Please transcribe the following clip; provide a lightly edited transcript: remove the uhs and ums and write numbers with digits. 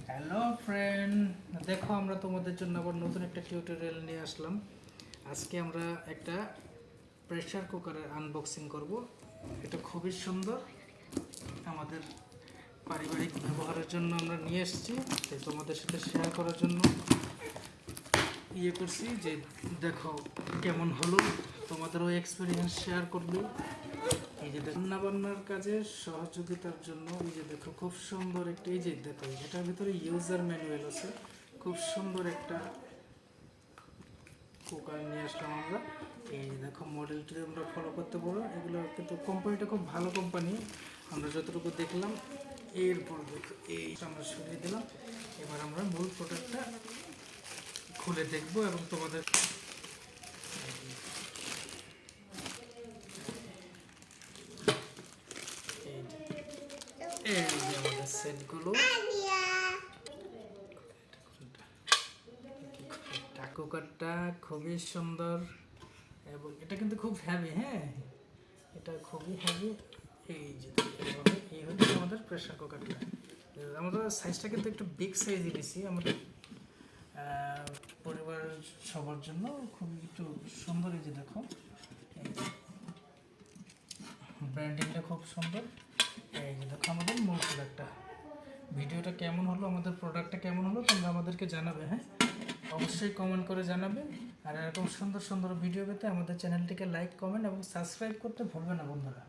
Hello friend, দেখো আমরা তোমাদের জন্য আবার নতুন একটা টিউটোরিয়াল নিয়ে আসলাম। আজকে আমরা একটা প্রেসার কুকারের আনবক্সিং করব। এটা খুবই সুন্দর, আমাদের পারিবারিক ব্যবহারের জন্য আমরা নিয়ে এসেছি, তাই তোমাদের সাথে শেয়ার করার জন্য করছি যে দেখো কেমন হলো, তোমাদেরও এক্সপিরিয়েন্স শেয়ার করবে। এই যে রান্না বান্নার কাজে সহযোগিতার জন্য এই যে দেখো খুব সুন্দর একটা, এই যে দেখো এটার ভিতরে ইউজার ম্যানুয়াল আছে। খুব সুন্দর একটা কুকার নিয়ে আসলাম আমরা। এই দেখো মডেলটি আমরা ফলো করতে পারো, এগুলো কিন্তু কোম্পানিটা খুব ভালো কোম্পানি আমরা যতটুকু দেখলাম। এরপর দেখো এই আমরা সরিয়ে দিলাম, এবার আমরা মূল প্রোডাক্টটা খুলে দেখবো এবং তোমাদের এই যে আমাদের সেটগুলো। কুকারটা খুবই সুন্দর এবং এটা কিন্তু খুব হ্যাভি। হ্যাঁ, এটা খুবই হ্যাভি। এই যে এই হচ্ছে আমাদের প্রেসার কুকারটা। আমাদের সাইজটা কিন্তু একটু বিগ সাইজই দিছি আমাদের পরিবার সবার জন্য, খুবই একটু সুন্দর। এই যে দেখো ব্র্যান্ডিংটা খুব সুন্দর। এই যে দেখো আমাদের মূল প্রোডাক্টটা। ভিডিওটা কেমন হলো, আমাদের প্রোডাক্টটা কেমন হলো তোমরা আমাদেরকে জানাবে। হ্যাঁ, অবশ্যই কমেন্ট করে জানাবে। আর এরকম সুন্দর সুন্দর ভিডিও পেতে আমাদের চ্যানেলটিকে লাইক, কমেন্ট এবং সাবস্ক্রাইব করতে ভুলবে না বন্ধুরা।